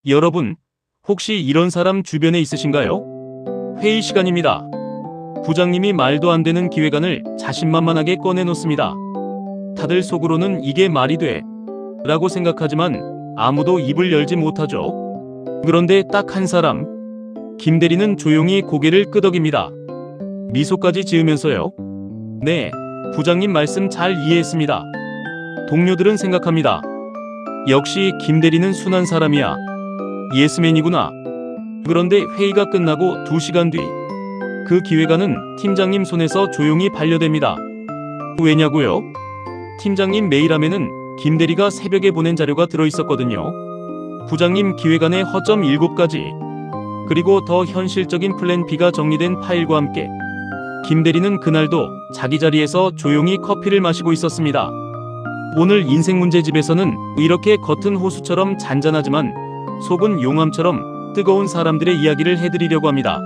여러분, 혹시 이런 사람 주변에 있으신가요? 회의 시간입니다. 부장님이 말도 안 되는 기획안을 자신만만하게 꺼내놓습니다. 다들 속으로는 이게 말이 돼? 라고 생각하지만 아무도 입을 열지 못하죠. 그런데 딱 한 사람, 김 대리는 조용히 고개를 끄덕입니다. 미소까지 지으면서요. 네, 부장님 말씀 잘 이해했습니다. 동료들은 생각합니다. 역시 김 대리는 순한 사람이야. 예스맨이구나. 그런데 회의가 끝나고 2시간 뒤, 그 기획안은 팀장님 손에서 조용히 반려됩니다. 왜냐고요? 팀장님 메일함에는 김 대리가 새벽에 보낸 자료가 들어있었거든요. 부장님 기획안의 허점 7가지, 그리고 더 현실적인 플랜 B가 정리된 파일과 함께 김 대리는 그날도 자기 자리에서 조용히 커피를 마시고 있었습니다. 오늘 인생문제집에서는 이렇게 겉은 호수처럼 잔잔하지만 속은 용암처럼 뜨거운 사람들의 이야기를 해드리려고 합니다.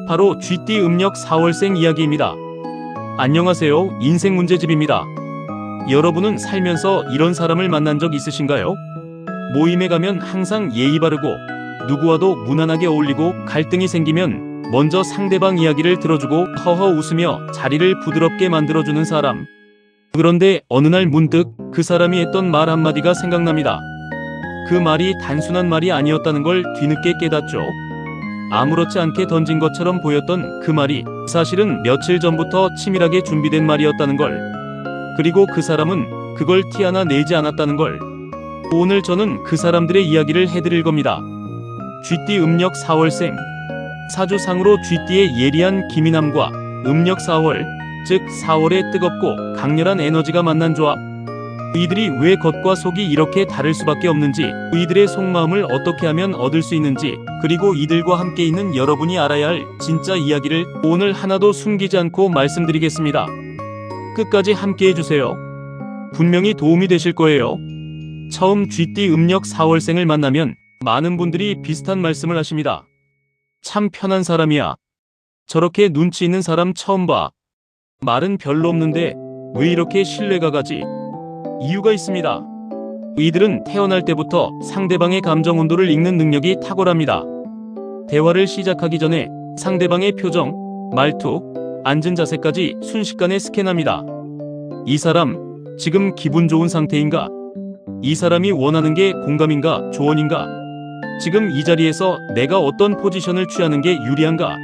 바로 GD 음력 4월생 이야기입니다. 안녕하세요, 인생문제집입니다. 여러분은 살면서 이런 사람을 만난 적 있으신가요? 모임에 가면 항상 예의 바르고 누구와도 무난하게 어울리고 갈등이 생기면 먼저 상대방 이야기를 들어주고 허허 웃으며 자리를 부드럽게 만들어주는 사람. 그런데 어느 날 문득 그 사람이 했던 말 한마디가 생각납니다. 그 말이 단순한 말이 아니었다는 걸 뒤늦게 깨닫죠. 아무렇지 않게 던진 것처럼 보였던 그 말이 사실은 며칠 전부터 치밀하게 준비된 말이었다는 걸. 그리고 그 사람은 그걸 티 하나 내지 않았다는 걸. 오늘 저는 그 사람들의 이야기를 해드릴 겁니다. GD 음력 4월생. 사주상으로 GD의 예리한 기민함과 음력 4월, 즉 4월의 뜨겁고 강렬한 에너지가 만난 조합. 이들이 왜 겉과 속이 이렇게 다를 수밖에 없는지, 이들의 속마음을 어떻게 하면 얻을 수 있는지, 그리고 이들과 함께 있는 여러분이 알아야 할 진짜 이야기를 오늘 하나도 숨기지 않고 말씀드리겠습니다. 끝까지 함께 해주세요. 분명히 도움이 되실 거예요. 처음 GD 음력 4월생을 만나면 많은 분들이 비슷한 말씀을 하십니다. 참 편한 사람이야. 저렇게 눈치 있는 사람 처음 봐. 말은 별로 없는데 왜 이렇게 신뢰가 가지? 이유가 있습니다. 이들은 태어날 때부터 상대방의 감정 온도를 읽는 능력이 탁월합니다. 대화를 시작하기 전에 상대방의 표정, 말투, 앉은 자세까지 순식간에 스캔합니다. 이 사람, 지금 기분 좋은 상태인가? 이 사람이 원하는 게 공감인가, 조언인가? 지금 이 자리에서 내가 어떤 포지션을 취하는 게 유리한가?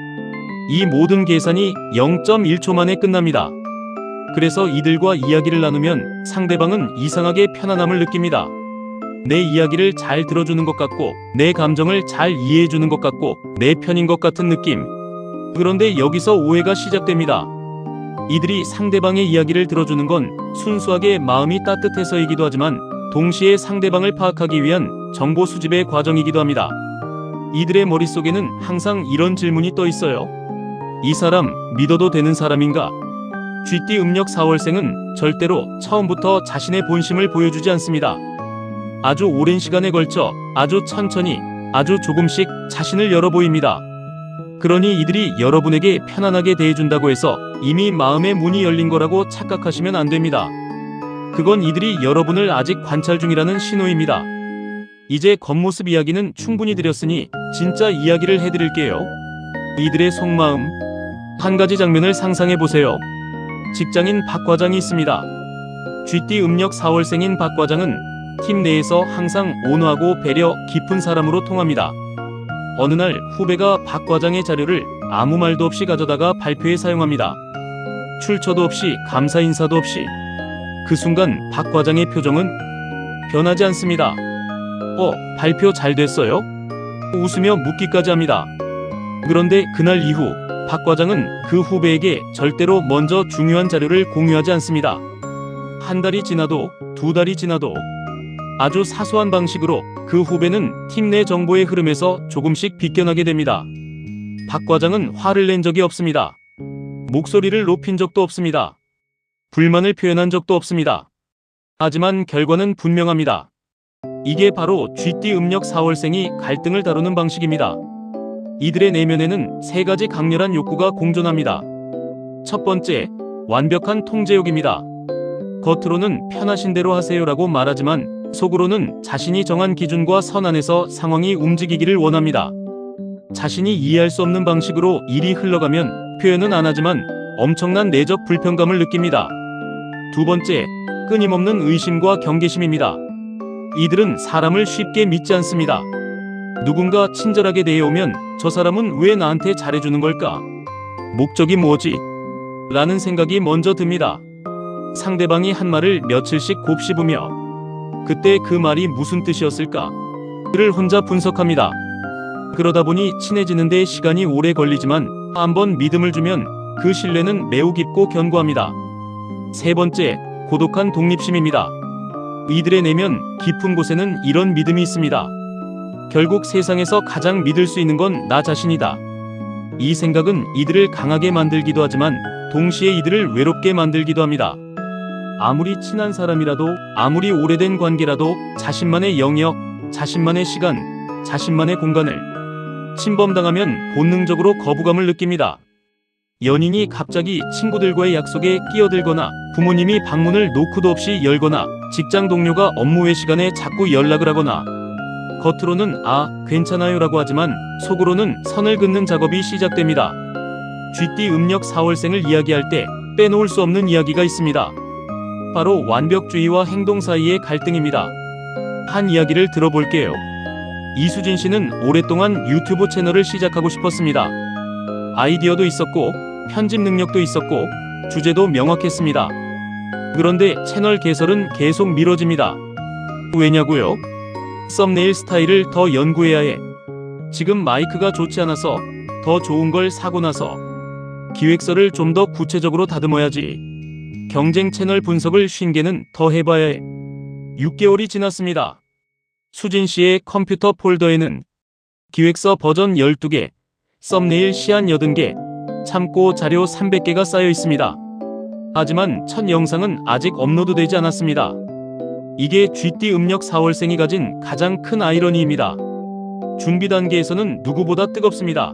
이 모든 계산이 0.1초 만에 끝납니다. 그래서 이들과 이야기를 나누면 상대방은 이상하게 편안함을 느낍니다. 내 이야기를 잘 들어주는 것 같고, 내 감정을 잘 이해해주는 것 같고, 내 편인 것 같은 느낌. 그런데 여기서 오해가 시작됩니다. 이들이 상대방의 이야기를 들어주는 건 순수하게 마음이 따뜻해서이기도 하지만 동시에 상대방을 파악하기 위한 정보 수집의 과정이기도 합니다. 이들의 머릿속에는 항상 이런 질문이 떠 있어요. 이 사람 믿어도 되는 사람인가? GD 음력 4월생은 절대로 처음부터 자신의 본심을 보여주지 않습니다. 아주 오랜 시간에 걸쳐 아주 천천히, 아주 조금씩 자신을 열어 보입니다. 그러니 이들이 여러분에게 편안하게 대해준다고 해서 이미 마음의 문이 열린 거라고 착각하시면 안 됩니다. 그건 이들이 여러분을 아직 관찰 중이라는 신호입니다. 이제 겉모습 이야기는 충분히 드렸으니 진짜 이야기를 해드릴게요. 이들의 속마음. 한 가지 장면을 상상해보세요. 직장인 박 과장이 있습니다. GD 음력 4월생인 박 과장은 팀 내에서 항상 온화하고 배려 깊은 사람으로 통합니다. 어느 날 후배가 박 과장의 자료를 아무 말도 없이 가져다가 발표에 사용합니다. 출처도 없이 감사 인사도 없이. 그 순간 박 과장의 표정은 변하지 않습니다. 발표 잘 됐어요? 웃으며 묻기까지 합니다. 그런데 그날 이후 박 과장은 그 후배에게 절대로 먼저 중요한 자료를 공유하지 않습니다. 한 달이 지나도 2달이 지나도 아주 사소한 방식으로 그 후배는 팀 내 정보의 흐름에서 조금씩 비껴나게 됩니다. 박 과장은 화를 낸 적이 없습니다. 목소리를 높인 적도 없습니다. 불만을 표현한 적도 없습니다. 하지만 결과는 분명합니다. 이게 바로 GD 음력 4월생이 갈등을 다루는 방식입니다. 이들의 내면에는 3가지 강렬한 욕구가 공존합니다. 첫 번째, 완벽한 통제욕입니다. 겉으로는 편하신 대로 하세요라고 말하지만 속으로는 자신이 정한 기준과 선 안에서 상황이 움직이기를 원합니다. 자신이 이해할 수 없는 방식으로 일이 흘러가면 표현은 안 하지만 엄청난 내적 불편감을 느낍니다. 두 번째, 끊임없는 의심과 경계심입니다. 이들은 사람을 쉽게 믿지 않습니다. 누군가 친절하게 대해오면 저 사람은 왜 나한테 잘해주는 걸까? 목적이 뭐지? 라는 생각이 먼저 듭니다. 상대방이 한 말을 며칠씩 곱씹으며 그때 그 말이 무슨 뜻이었을까? 그를 혼자 분석합니다. 그러다 보니 친해지는 데 시간이 오래 걸리지만 한번 믿음을 주면 그 신뢰는 매우 깊고 견고합니다. 세 번째, 고독한 독립심입니다. 이들의 내면 깊은 곳에는 이런 믿음이 있습니다. 결국 세상에서 가장 믿을 수 있는 건 나 자신이다. 이 생각은 이들을 강하게 만들기도 하지만 동시에 이들을 외롭게 만들기도 합니다. 아무리 친한 사람이라도, 아무리 오래된 관계라도 자신만의 영역, 자신만의 시간, 자신만의 공간을 침범당하면 본능적으로 거부감을 느낍니다. 연인이 갑자기 친구들과의 약속에 끼어들거나 부모님이 방문을 노크도 없이 열거나 직장 동료가 업무 외 시간에 자꾸 연락을 하거나 겉으로는 괜찮아요 라고 하지만 속으로는 선을 긋는 작업이 시작됩니다. 쥐띠 음력 4월생을 이야기할 때 빼놓을 수 없는 이야기가 있습니다. 바로 완벽주의와 행동 사이의 갈등입니다. 한 이야기를 들어볼게요. 이수진 씨는 오랫동안 유튜브 채널을 시작하고 싶었습니다. 아이디어도 있었고 편집 능력도 있었고 주제도 명확했습니다. 그런데 채널 개설은 계속 미뤄집니다. 왜냐고요? 썸네일 스타일을 더 연구해야 해. 지금 마이크가 좋지 않아서 더 좋은 걸 사고 나서 기획서를 좀 더 구체적으로 다듬어야지. 경쟁 채널 분석을 50개는 더 해봐야 해. 6개월이 지났습니다. 수진 씨의 컴퓨터 폴더에는 기획서 버전 12개, 썸네일 시안 80개, 참고 자료 300개가 쌓여 있습니다. 하지만 첫 영상은 아직 업로드되지 않았습니다. 이게 쥐띠 음력 4월생이 가진 가장 큰 아이러니입니다. 준비 단계에서는 누구보다 뜨겁습니다.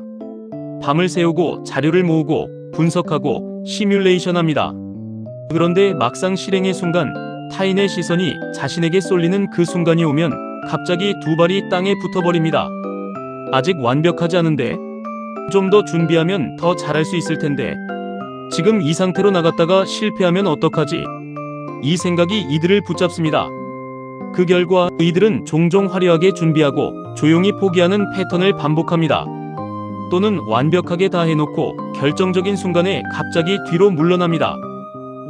밤을 새우고 자료를 모으고 분석하고 시뮬레이션합니다. 그런데 막상 실행의 순간 타인의 시선이 자신에게 쏠리는 그 순간이 오면 갑자기 두 발이 땅에 붙어버립니다. 아직 완벽하지 않은데, 좀 더 준비하면 더 잘할 수 있을 텐데, 지금 이 상태로 나갔다가 실패하면 어떡하지? 이 생각이 이들을 붙잡습니다. 그 결과 이들은 종종 화려하게 준비하고 조용히 포기하는 패턴을 반복합니다. 또는 완벽하게 다 해놓고 결정적인 순간에 갑자기 뒤로 물러납니다.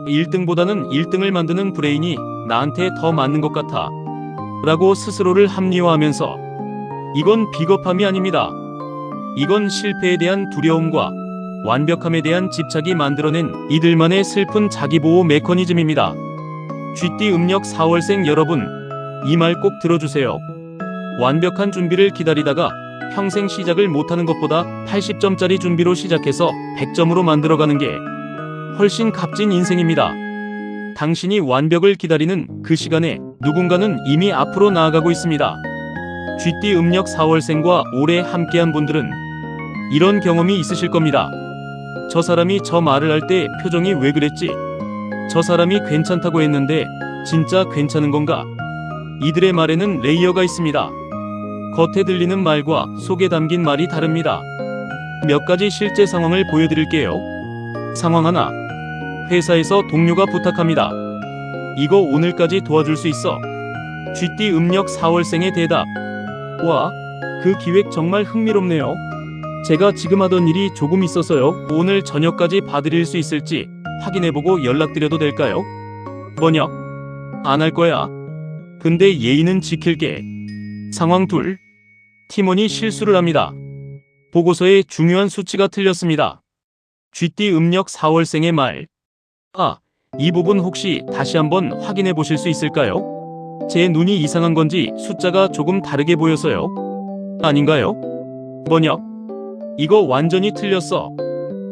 1등보다는 1등을 만드는 브레인이 나한테 더 맞는 것 같아 라고 스스로를 합리화하면서, 이건 비겁함이 아닙니다. 이건 실패에 대한 두려움과 완벽함에 대한 집착이 만들어낸 이들만의 슬픈 자기보호 메커니즘입니다. 쥐띠 음력 4월생 여러분, 이 말 꼭 들어주세요. 완벽한 준비를 기다리다가 평생 시작을 못하는 것보다 80점짜리 준비로 시작해서 100점으로 만들어가는 게 훨씬 값진 인생입니다. 당신이 완벽을 기다리는 그 시간에 누군가는 이미 앞으로 나아가고 있습니다. 쥐띠 음력 4월생과 오래 함께한 분들은 이런 경험이 있으실 겁니다. 저 사람이 저 말을 할 때 표정이 왜 그랬지? 저 사람이 괜찮다고 했는데 진짜 괜찮은 건가? 이들의 말에는 레이어가 있습니다. 겉에 들리는 말과 속에 담긴 말이 다릅니다. 몇 가지 실제 상황을 보여드릴게요. 상황 하나. 회사에서 동료가 부탁합니다. 이거 오늘까지 도와줄 수 있어? 쥐띠 음력 4월생의 대답. 와, 그 기획 정말 흥미롭네요. 제가 지금 하던 일이 조금 있어서요. 오늘 저녁까지 봐드릴 수 있을지 확인해보고 연락드려도 될까요? 번역. 안 할 거야. 근데 예의는 지킬게. 상황 둘. 팀원이 실수를 합니다. 보고서에 중요한 수치가 틀렸습니다. 쥐띠 음력 4월생의 말. 이 부분 혹시 다시 한번 확인해 보실 수 있을까요? 제 눈이 이상한 건지 숫자가 조금 다르게 보여서요. 아닌가요? 번역. 이거 완전히 틀렸어.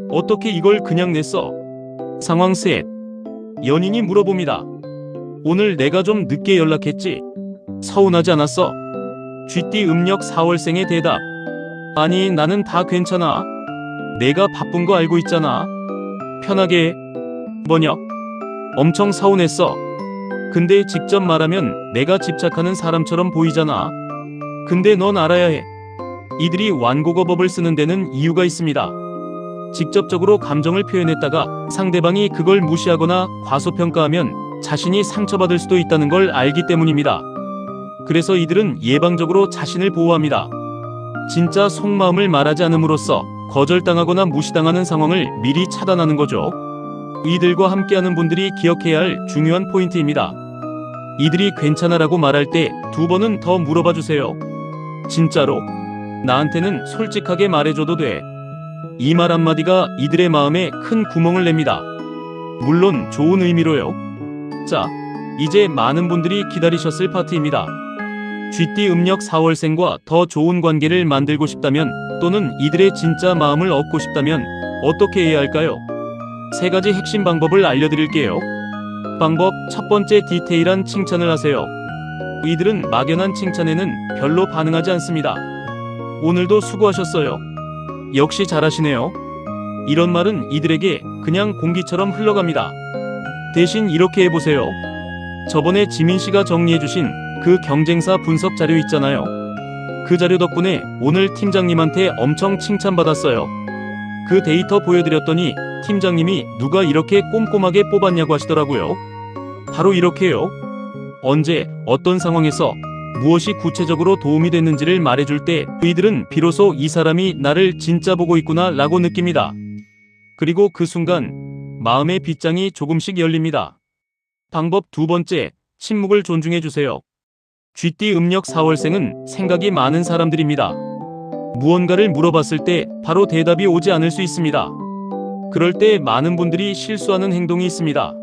어떻게 이걸 그냥 냈어? 상황 셋. 연인이 물어봅니다. 오늘 내가 좀 늦게 연락했지? 서운하지 않았어? 쥐띠 음력 4월생의 대답. 아니, 나는 다 괜찮아. 내가 바쁜 거 알고 있잖아. 편하게 해. 번역. 엄청 서운했어. 근데 직접 말하면 내가 집착하는 사람처럼 보이잖아. 근데 넌 알아야 해. 이들이 완곡어법을 쓰는 데는 이유가 있습니다. 직접적으로 감정을 표현했다가 상대방이 그걸 무시하거나 과소평가하면 자신이 상처받을 수도 있다는 걸 알기 때문입니다. 그래서 이들은 예방적으로 자신을 보호합니다. 진짜 속마음을 말하지 않음으로써 거절당하거나 무시당하는 상황을 미리 차단하는 거죠. 이들과 함께하는 분들이 기억해야 할 중요한 포인트입니다. 이들이 괜찮아라고 말할 때 2번은 더 물어봐 주세요. 진짜로? 나한테는 솔직하게 말해줘도 돼. 이 말 한마디가 이들의 마음에 큰 구멍을 냅니다. 물론 좋은 의미로요. 자, 이제 많은 분들이 기다리셨을 파트입니다. 쥐띠 음력 4월생과 더 좋은 관계를 만들고 싶다면 또는 이들의 진짜 마음을 얻고 싶다면 어떻게 해야 할까요? 3가지 핵심 방법을 알려드릴게요. 방법 첫 번째, 디테일한 칭찬을 하세요. 이들은 막연한 칭찬에는 별로 반응하지 않습니다. 오늘도 수고하셨어요. 역시 잘하시네요. 이런 말은 이들에게 그냥 공기처럼 흘러갑니다. 대신 이렇게 해보세요. 저번에 지민씨가 정리해주신 그 경쟁사 분석 자료 있잖아요. 그 자료 덕분에 오늘 팀장님한테 엄청 칭찬받았어요. 그 데이터 보여드렸더니 팀장님이 누가 이렇게 꼼꼼하게 뽑았냐고 하시더라고요. 바로 이렇게요. 언제, 어떤 상황에서 무엇이 구체적으로 도움이 됐는지를 말해줄 때 이들은 비로소 이 사람이 나를 진짜 보고 있구나 라고 느낍니다. 그리고 그 순간 마음의 빗장이 조금씩 열립니다. 방법 2번째, 침묵을 존중해주세요. 쥐띠 음력 4월생은 생각이 많은 사람들입니다. 무언가를 물어봤을 때 바로 대답이 오지 않을 수 있습니다. 그럴 때 많은 분들이 실수하는 행동이 있습니다.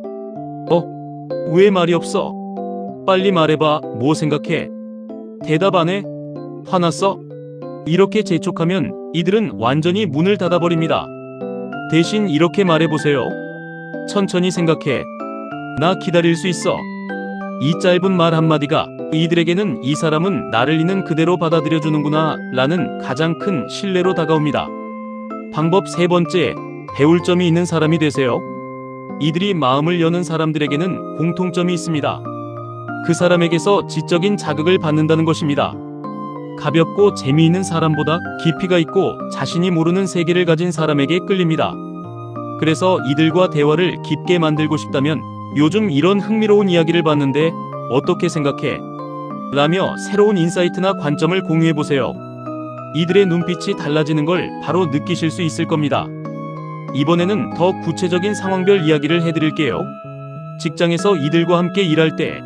왜 말이 없어? 빨리 말해봐. 뭐 생각해? 대답 안 해? 화났어? 이렇게 재촉하면 이들은 완전히 문을 닫아버립니다. 대신 이렇게 말해보세요. 천천히 생각해. 나 기다릴 수 있어. 이 짧은 말 한마디가 이들에게는 이 사람은 나를 있는 그대로 받아들여주는구나 라는 가장 큰 신뢰로 다가옵니다. 방법 3번째, 배울 점이 있는 사람이 되세요. 이들이 마음을 여는 사람들에게는 공통점이 있습니다. 그 사람에게서 지적인 자극을 받는다는 것입니다. 가볍고 재미있는 사람보다 깊이가 있고 자신이 모르는 세계를 가진 사람에게 끌립니다. 그래서 이들과 대화를 깊게 만들고 싶다면 요즘 이런 흥미로운 이야기를 봤는데 어떻게 생각해? 라며 새로운 인사이트나 관점을 공유해보세요. 이들의 눈빛이 달라지는 걸 바로 느끼실 수 있을 겁니다. 이번에는 더 구체적인 상황별 이야기를 해드릴게요. 직장에서 이들과 함께 일할 때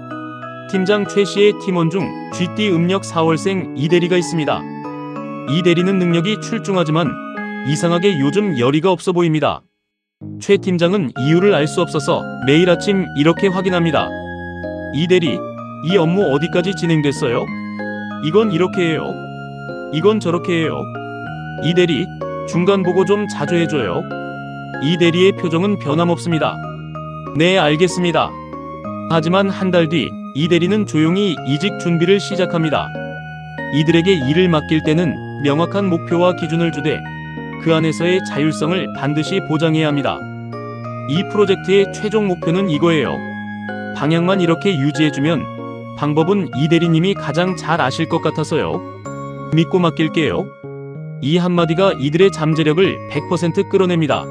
팀장 최 씨의 팀원 중 쥐띠 음력 4월생 이대리가 있습니다. 이 대리는 능력이 출중하지만 이상하게 요즘 열의가 없어 보입니다. 최 팀장은 이유를 알 수 없어서 매일 아침 이렇게 확인합니다. 이 대리, 이 업무 어디까지 진행됐어요? 이건 이렇게 해요. 이건 저렇게 해요. 이 대리, 중간 보고 좀 자주 해줘요. 이 대리의 표정은 변함없습니다. 네, 알겠습니다. 하지만 한 달 뒤 이 대리는 조용히 이직 준비를 시작합니다. 이들에게 일을 맡길 때는 명확한 목표와 기준을 주되 그 안에서의 자율성을 반드시 보장해야 합니다. 이 프로젝트의 최종 목표는 이거예요. 방향만 이렇게 유지해주면 방법은 이 대리님이 가장 잘 아실 것 같아서요. 믿고 맡길게요. 이 한마디가 이들의 잠재력을 100% 끌어냅니다.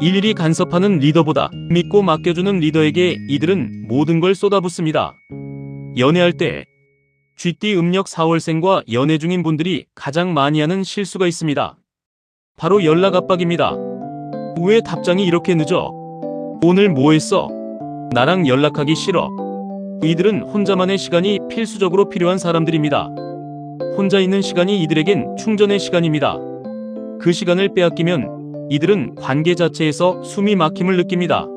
일일이 간섭하는 리더보다 믿고 맡겨주는 리더에게 이들은 모든 걸 쏟아붓습니다. 연애할 때 쥐띠 음력 4월생과 연애 중인 분들이 가장 많이 하는 실수가 있습니다. 바로 연락 압박입니다. 왜 답장이 이렇게 늦어? 오늘 뭐 했어? 나랑 연락하기 싫어. 이들은 혼자만의 시간이 필수적으로 필요한 사람들입니다. 혼자 있는 시간이 이들에겐 충전의 시간입니다. 그 시간을 빼앗기면 이들은 관계 자체에서 숨이 막힘을 느낍니다.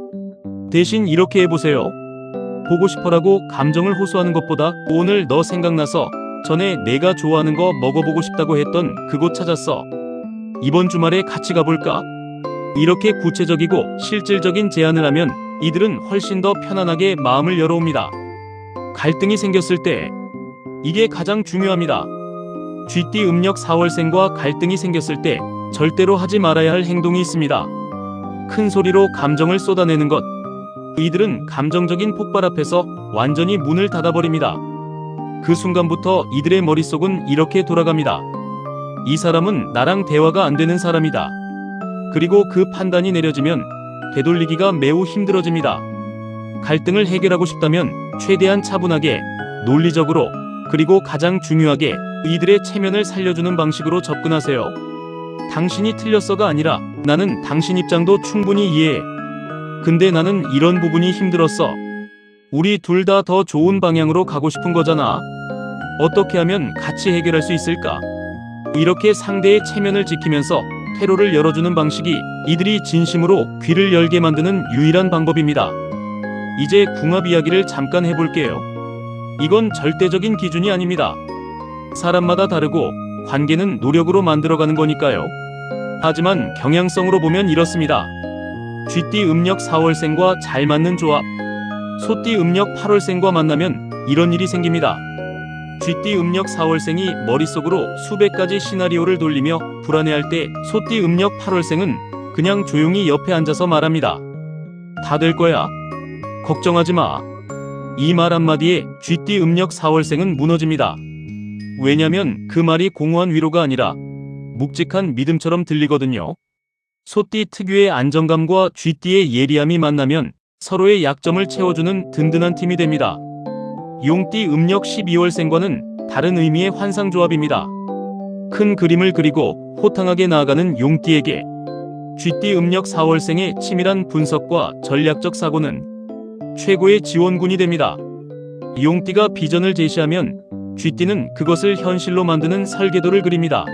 대신 이렇게 해보세요. 보고 싶어라고 감정을 호소하는 것보다 오늘 너 생각나서 전에 내가 좋아하는 거 먹어보고 싶다고 했던 그곳 찾았어. 이번 주말에 같이 가볼까? 이렇게 구체적이고 실질적인 제안을 하면 이들은 훨씬 더 편안하게 마음을 열어옵니다. 갈등이 생겼을 때 이게 가장 중요합니다. 쥐띠 음력 4월생과 갈등이 생겼을 때 절대로 하지 말아야 할 행동이 있습니다. 큰 소리로 감정을 쏟아내는 것. 이들은 감정적인 폭발 앞에서 완전히 문을 닫아버립니다. 그 순간부터 이들의 머릿속은 이렇게 돌아갑니다. 이 사람은 나랑 대화가 안 되는 사람이다. 그리고 그 판단이 내려지면 되돌리기가 매우 힘들어집니다. 갈등을 해결하고 싶다면 최대한 차분하게, 논리적으로, 그리고 가장 중요하게 이들의 체면을 살려주는 방식으로 접근하세요. 당신이 틀렸어가 아니라 나는 당신 입장도 충분히 이해해. 근데 나는 이런 부분이 힘들었어. 우리 둘 다 더 좋은 방향으로 가고 싶은 거잖아. 어떻게 하면 같이 해결할 수 있을까? 이렇게 상대의 체면을 지키면서 퇴로를 열어주는 방식이 이들이 진심으로 귀를 열게 만드는 유일한 방법입니다. 이제 궁합 이야기를 잠깐 해볼게요. 이건 절대적인 기준이 아닙니다. 사람마다 다르고 관계는 노력으로 만들어가는 거니까요. 하지만 경향성으로 보면 이렇습니다. 쥐띠 음력 4월생과 잘 맞는 조합. 소띠 음력 8월생과 만나면 이런 일이 생깁니다. 쥐띠 음력 4월생이 머릿속으로 수백 가지 시나리오를 돌리며 불안해할 때 소띠 음력 8월생은 그냥 조용히 옆에 앉아서 말합니다. 다 될 거야. 걱정하지 마. 이 말 한마디에 쥐띠 음력 4월생은 무너집니다. 왜냐면 그 말이 공허한 위로가 아니라 묵직한 믿음처럼 들리거든요. 소띠 특유의 안정감과 쥐띠의 예리함이 만나면 서로의 약점을 채워주는 든든한 팀이 됩니다. 용띠 음력 12월생과는 다른 의미의 환상조합입니다. 큰 그림을 그리고 호탕하게 나아가는 용띠에게 쥐띠 음력 4월생의 치밀한 분석과 전략적 사고는 최고의 지원군이 됩니다. 용띠가 비전을 제시하면 쥐띠는 그것을 현실로 만드는 설계도를 그립니다.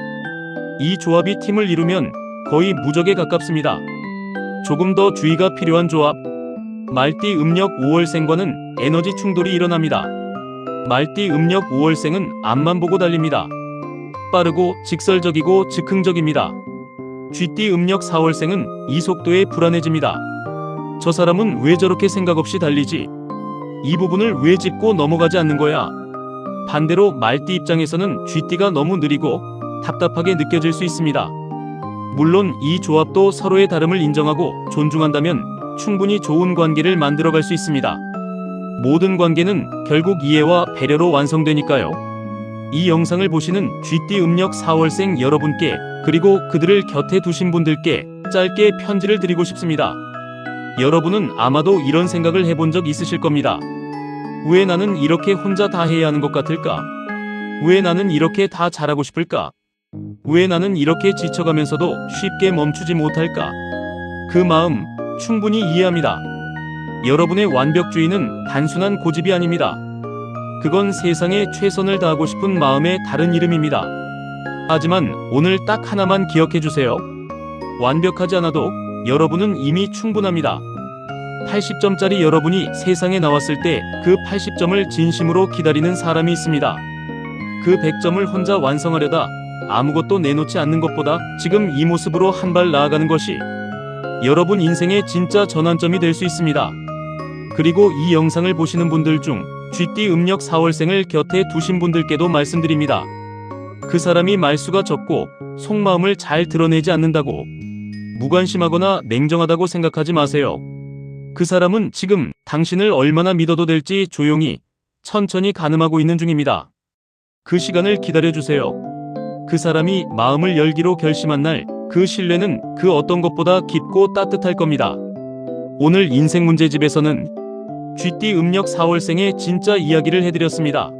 이 조합이 팀을 이루면 거의 무적에 가깝습니다. 조금 더 주의가 필요한 조합. 말띠 음력 5월생과는 에너지 충돌이 일어납니다. 말띠 음력 5월생은 앞만 보고 달립니다. 빠르고 직설적이고 즉흥적입니다. 쥐띠 음력 4월생은 이 속도에 불안해집니다. 저 사람은 왜 저렇게 생각 없이 달리지? 이 부분을 왜 짚고 넘어가지 않는 거야? 반대로 말띠 입장에서는 쥐띠가 너무 느리고 답답하게 느껴질 수 있습니다. 물론 이 조합도 서로의 다름을 인정하고 존중한다면 충분히 좋은 관계를 만들어갈 수 있습니다. 모든 관계는 결국 이해와 배려로 완성되니까요. 이 영상을 보시는 쥐띠 음력 4월생 여러분께 그리고 그들을 곁에 두신 분들께 짧게 편지를 드리고 싶습니다. 여러분은 아마도 이런 생각을 해본 적 있으실 겁니다. 왜 나는 이렇게 혼자 다 해야 하는 것 같을까? 왜 나는 이렇게 다 잘하고 싶을까? 왜 나는 이렇게 지쳐가면서도 쉽게 멈추지 못할까? 그 마음 충분히 이해합니다. 여러분의 완벽주의는 단순한 고집이 아닙니다. 그건 세상에 최선을 다하고 싶은 마음의 다른 이름입니다. 하지만 오늘 딱 하나만 기억해 주세요. 완벽하지 않아도 여러분은 이미 충분합니다. 80점짜리 여러분이 세상에 나왔을 때 그 80점을 진심으로 기다리는 사람이 있습니다. 그 100점을 혼자 완성하려다 아무것도 내놓지 않는 것보다 지금 이 모습으로 한 발 나아가는 것이 여러분 인생의 진짜 전환점이 될 수 있습니다. 그리고 이 영상을 보시는 분들 중 쥐띠 음력 4월생을 곁에 두신 분들께도 말씀드립니다. 그 사람이 말수가 적고 속마음을 잘 드러내지 않는다고 무관심하거나 냉정하다고 생각하지 마세요. 그 사람은 지금 당신을 얼마나 믿어도 될지 조용히 천천히 가늠하고 있는 중입니다. 그 시간을 기다려주세요. 그 사람이 마음을 열기로 결심한 날 그 신뢰는 그 어떤 것보다 깊고 따뜻할 겁니다. 오늘 인생 문제집에서는 쥐띠 음력 4월생의 진짜 이야기를 해드렸습니다.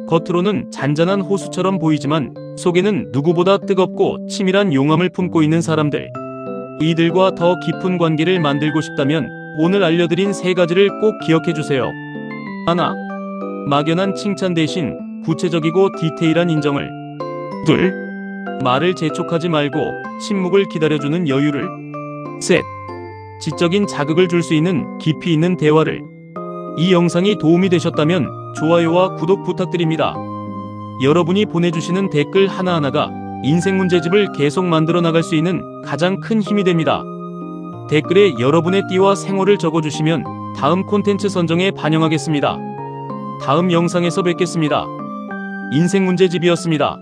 겉으로는 잔잔한 호수처럼 보이지만 속에는 누구보다 뜨겁고 치밀한 용암을 품고 있는 사람들. 이들과 더 깊은 관계를 만들고 싶다면 오늘 알려드린 3가지를 꼭 기억해주세요. 하나, 막연한 칭찬 대신 구체적이고 디테일한 인정을. 둘, 말을 재촉하지 말고 침묵을 기다려주는 여유를. 셋, 지적인 자극을 줄 수 있는 깊이 있는 대화를. 이 영상이 도움이 되셨다면 좋아요와 구독 부탁드립니다. 여러분이 보내주시는 댓글 하나하나가 인생 문제집을 계속 만들어 나갈 수 있는 가장 큰 힘이 됩니다. 댓글에 여러분의 띠와 생월을 적어주시면 다음 콘텐츠 선정에 반영하겠습니다. 다음 영상에서 뵙겠습니다. 인생 문제집이었습니다.